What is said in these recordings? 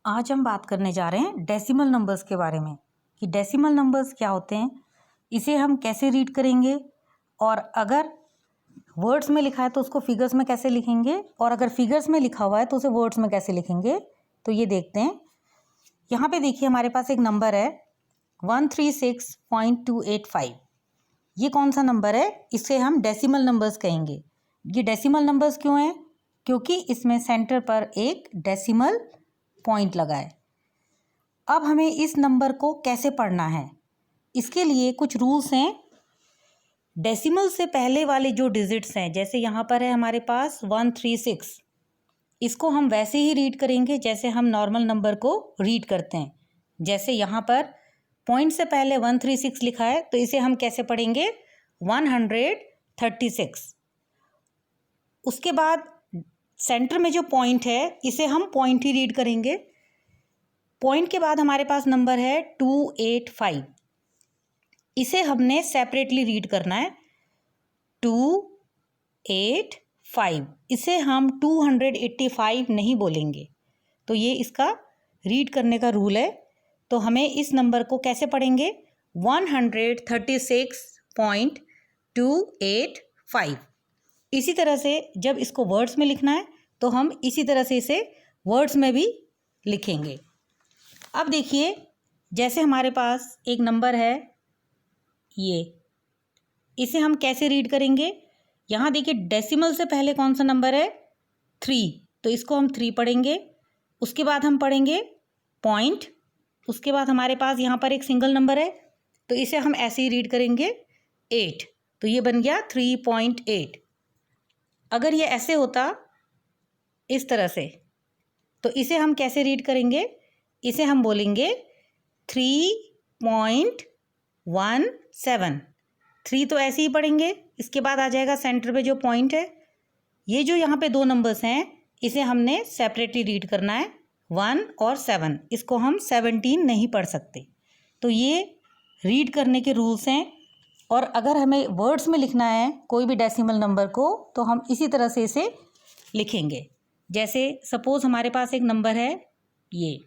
आज हम बात करने जा रहे हैं डेसिमल नंबर्स के बारे में कि डेसिमल नंबर्स क्या होते हैं, इसे हम कैसे रीड करेंगे और अगर वर्ड्स में लिखा है तो उसको फिगर्स में कैसे लिखेंगे और अगर फिगर्स में लिखा हुआ है तो उसे वर्ड्स में कैसे लिखेंगे। तो ये देखते हैं। यहाँ पे देखिए हमारे पास एक नंबर है 136.285। ये कौन सा नंबर है? इसे हम डेसिमल नंबर्स कहेंगे। ये डेसिमल नंबर्स क्यों हैं? क्योंकि इसमें सेंटर पर एक डेसिमल पॉइंट लगा है। अब हमें इस नंबर को कैसे पढ़ना है, इसके लिए कुछ रूल्स हैं। डेसिमल से पहले वाले जो डिजिट्स हैं, जैसे यहाँ पर है हमारे पास 136, इसको हम वैसे ही रीड करेंगे जैसे हम नॉर्मल नंबर को रीड करते हैं। जैसे यहाँ पर पॉइंट से पहले 136 लिखा है तो इसे हम कैसे पढ़ेंगे? 136। उसके बाद सेंटर में जो पॉइंट है इसे हम पॉइंट ही रीड करेंगे। पॉइंट के बाद हमारे पास नंबर है 285, इसे हमने सेपरेटली रीड करना है। 285, इसे हम 285 नहीं बोलेंगे। तो ये इसका रीड करने का रूल है। तो हमें इस नंबर को कैसे पढ़ेंगे? 136.285। इसी तरह से जब इसको वर्ड्स में लिखना है तो हम इसी तरह से इसे वर्ड्स में भी लिखेंगे। अब देखिए, जैसे हमारे पास एक नंबर है ये, इसे हम कैसे रीड करेंगे? यहाँ देखिए डेसिमल से पहले कौन सा नंबर है? 3, तो इसको हम 3 पढ़ेंगे। उसके बाद हम पढ़ेंगे पॉइंट। उसके बाद हमारे पास यहाँ पर एक सिंगल नंबर है तो इसे हम ऐसे ही रीड करेंगे 8, तो ये बन गया 3.8। अगर ये ऐसे होता इस तरह से तो इसे हम कैसे रीड करेंगे? इसे हम बोलेंगे 3.17। 3 तो ऐसे ही पढ़ेंगे। इसके बाद आ जाएगा सेंटर पे जो पॉइंट है। ये जो यहाँ पे दो नंबर्स हैं इसे हमने सेपरेटली रीड करना है, 1 और 7। इसको हम 17 नहीं पढ़ सकते। तो ये रीड करने के रूल्स हैं। और अगर हमें वर्ड्स में लिखना है कोई भी डेसिमल नंबर को तो हम इसी तरह से इसे लिखेंगे। जैसे सपोज हमारे पास एक नंबर है ये,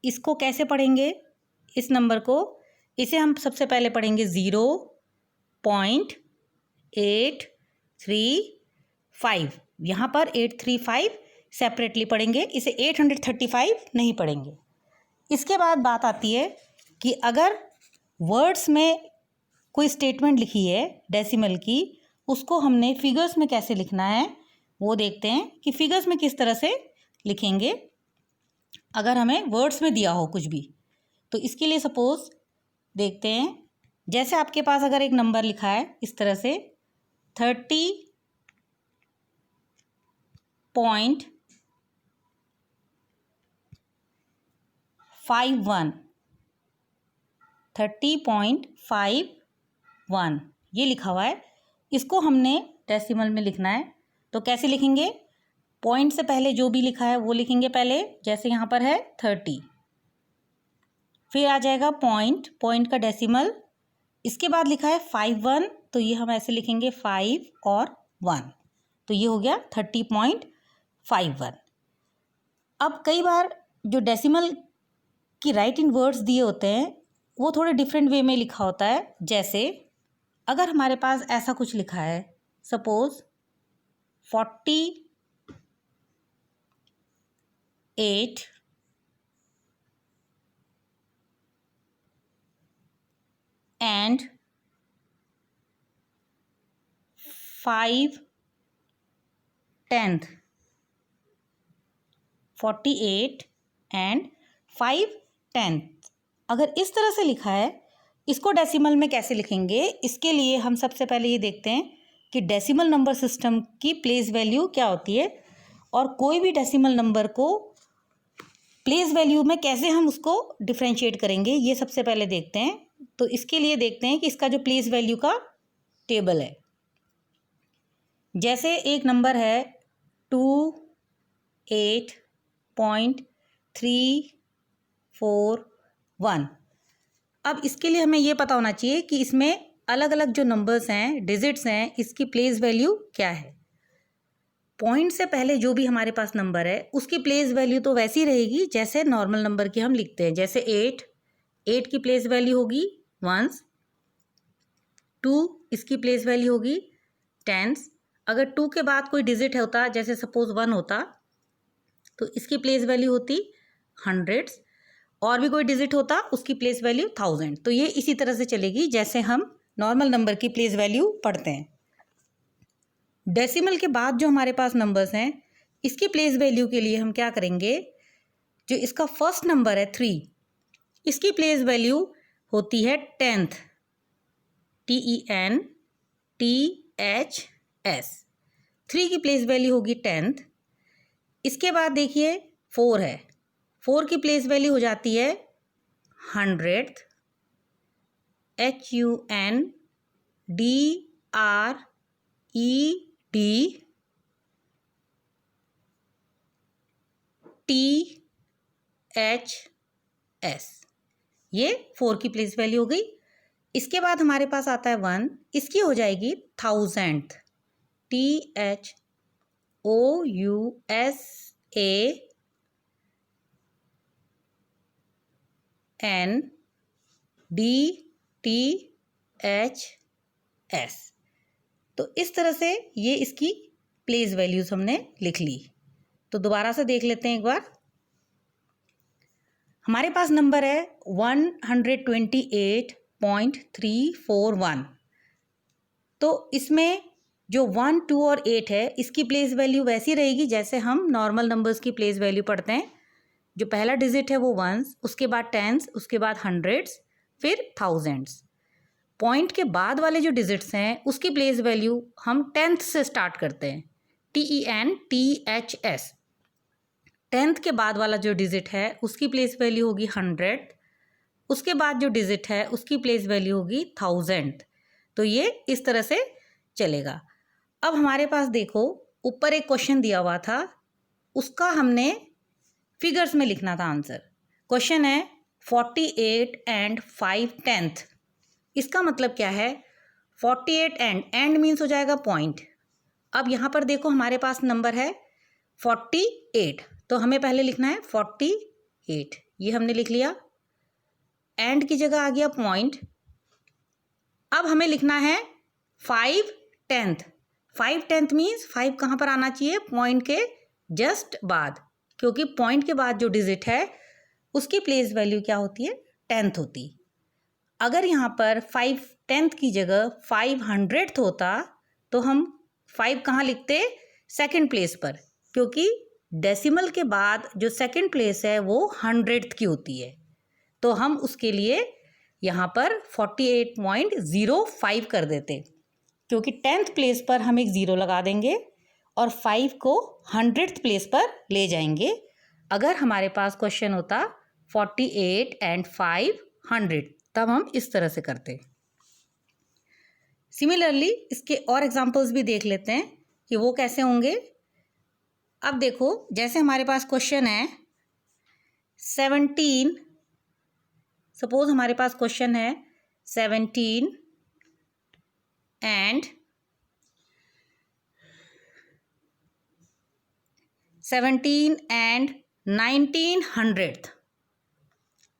इसको कैसे पढ़ेंगे? इस नंबर को, इसे हम सबसे पहले पढ़ेंगे 0.835। यहाँ पर 835 सेपरेटली पढ़ेंगे, इसे 835 नहीं पढ़ेंगे। इसके बाद बात आती है कि अगर वर्ड्स में कोई स्टेटमेंट लिखी है डेसिमल की, उसको हमने फिगर्स में कैसे लिखना है वो देखते हैं कि फिगर्स में किस तरह से लिखेंगे अगर हमें वर्ड्स में दिया हो कुछ भी। तो इसके लिए सपोज देखते हैं, जैसे आपके पास अगर एक नंबर लिखा है इस तरह से 30.51 ये लिखा हुआ है, इसको हमने डेसिमल में लिखना है। तो कैसे लिखेंगे? पॉइंट से पहले जो भी लिखा है वो लिखेंगे पहले। जैसे यहाँ पर है 30, फिर आ जाएगा पॉइंट का डेसिमल। इसके बाद लिखा है 51, तो ये हम ऐसे लिखेंगे 5 और 1, तो ये हो गया 30.51। अब कई बार जो डेसिमल की राइट इन वर्ड्स दिए होते हैं वो थोड़े डिफरेंट वे में लिखा होता है। जैसे अगर हमारे पास ऐसा कुछ लिखा है, सपोज 48 and 5/10, 48 and 5/10, अगर इस तरह से लिखा है, इसको डेसिमल में कैसे लिखेंगे? इसके लिए हम सबसे पहले ये देखते हैं कि डेसिमल नंबर सिस्टम की प्लेस वैल्यू क्या होती है और कोई भी डेसिमल नंबर को प्लेस वैल्यू में कैसे हम उसको डिफ्रेंशिएट करेंगे, ये सबसे पहले देखते हैं। तो इसके लिए देखते हैं कि इसका जो प्लेस वैल्यू का टेबल है। जैसे एक नंबर है 28.341। अब इसके लिए हमें ये पता होना चाहिए कि इसमें अलग अलग जो नंबर्स हैं, डिजिट्स हैं, इसकी प्लेस वैल्यू क्या है। पॉइंट से पहले जो भी हमारे पास नंबर है उसकी प्लेस वैल्यू तो वैसी रहेगी जैसे नॉर्मल नंबर की हम लिखते हैं। जैसे 8 की प्लेस वैल्यू होगी वंस। 2 इसकी प्लेस वैल्यू होगी टेंस। अगर 2 के बाद कोई डिजिट होता, जैसे सपोज 1 होता, तो इसकी प्लेस वैल्यू होती हंड्रेड्स। और भी कोई डिजिट होता उसकी प्लेस वैल्यू 1000। तो ये इसी तरह से चलेगी जैसे हम नॉर्मल नंबर की प्लेस वैल्यू पढ़ते हैं। डेसिमल के बाद जो हमारे पास नंबर्स हैं इसकी प्लेस वैल्यू के लिए हम क्या करेंगे, जो इसका फर्स्ट नंबर है 3, इसकी प्लेस वैल्यू होती है 10th, TENTHS। 3 की प्लेस वैल्यू होगी 10th। इसके बाद देखिए 4 है, 4 की प्लेस वैल्यू हो जाती है 100th, HUNDREDTHS। ये 4 की प्लेस वैल्यू हो गई। इसके बाद हमारे पास आता है 1, इसकी हो जाएगी 1000th, TOUSANDTHS। तो इस तरह से ये इसकी प्लेस वैल्यूज हमने लिख ली। तो दोबारा से देख लेते हैं एक बार। हमारे पास नंबर है 128.341। तो इसमें जो 1, 2 और 8 है इसकी प्लेस वैल्यू वैसी रहेगी जैसे हम नॉर्मल नंबर्स की प्लेस वैल्यू पढ़ते हैं। जो पहला डिजिट है वो वंस, उसके बाद टेंस, उसके बाद हंड्रेड्स, फिर थाउजेंड्स। पॉइंट के बाद वाले जो डिजिट्स हैं उसकी प्लेस वैल्यू हम 10th से स्टार्ट करते हैं, TENTHS। 10th के बाद वाला जो डिजिट है उसकी प्लेस वैल्यू होगी 100। उसके बाद जो डिजिट है उसकी प्लेस वैल्यू होगी 1000। तो ये इस तरह से चलेगा। अब हमारे पास देखो ऊपर एक क्वेश्चन दिया हुआ था, उसका हमने फिगर्स में लिखना था आंसर। क्वेश्चन है 48 and 5/10। इसका मतलब क्या है, 48 एंड मीन्स हो जाएगा पॉइंट। अब यहाँ पर देखो हमारे पास नंबर है 48, तो हमें पहले लिखना है 48, ये हमने लिख लिया। एंड की जगह आ गया पॉइंट। अब हमें लिखना है 5/10। 5/10 मीन्स 5 कहाँ पर आना चाहिए, पॉइंट के जस्ट बाद, क्योंकि पॉइंट के बाद जो डिजिट है उसकी प्लेस वैल्यू क्या होती है, 10th होती। अगर यहाँ पर 5/10 की जगह 500th होता तो हम 5 कहाँ लिखते, सेकंड प्लेस पर, क्योंकि डेसिमल के बाद जो सेकंड प्लेस है वो 100th की होती है। तो हम उसके लिए यहाँ पर 48.05 कर देते, क्योंकि 10th प्लेस पर हम एक ज़ीरो लगा देंगे और 5 को 100th प्लेस पर ले जाएंगे। अगर हमारे पास क्वेश्चन होता 48 and 500, तब हम इस तरह से करते। सिमिलरली इसके और एग्जांपल्स भी देख लेते हैं कि वो कैसे होंगे। अब देखो जैसे हमारे पास क्वेश्चन है 17, सपोज हमारे पास क्वेश्चन है 17 and 1900th।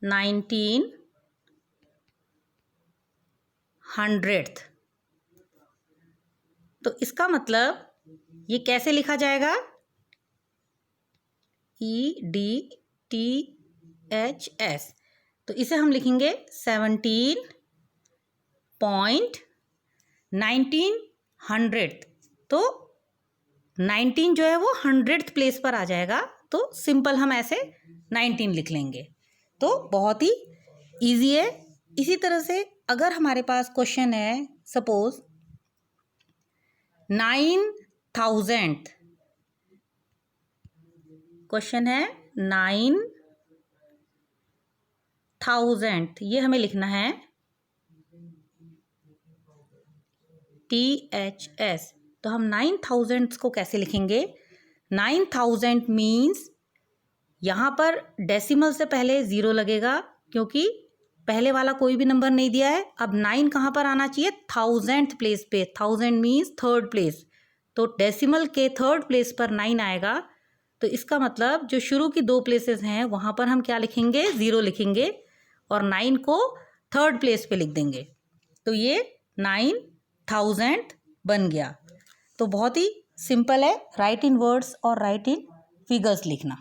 1900th। तो इसका मतलब ये कैसे लिखा जाएगा, EDTHS। तो इसे हम लिखेंगे 17.1900। तो 19 जो है वो 100th प्लेस पर आ जाएगा, तो सिंपल हम ऐसे 19 लिख लेंगे। तो बहुत ही ईजी है। इसी तरह से अगर हमारे पास क्वेश्चन है सपोज 9000th, क्वेश्चन है 9000th, ये हमें लिखना है THS। तो हम 9000 को कैसे लिखेंगे, 9000 मीन्स यहाँ पर डेसिमल से पहले ज़ीरो लगेगा, क्योंकि पहले वाला कोई भी नंबर नहीं दिया है। अब 9 कहाँ पर आना चाहिए, 1000th प्लेस पे। 1000 मीन्स थर्ड प्लेस, तो डेसिमल के थर्ड प्लेस पर 9 आएगा, तो इसका मतलब जो शुरू की 2 प्लेसेस हैं वहाँ पर हम क्या लिखेंगे, 0 लिखेंगे और 9 को थर्ड प्लेस पे लिख देंगे, तो ये 9000 बन गया। तो बहुत ही सिंपल है राइट इन वर्ड्स और राइट इन फिगर्स लिखना।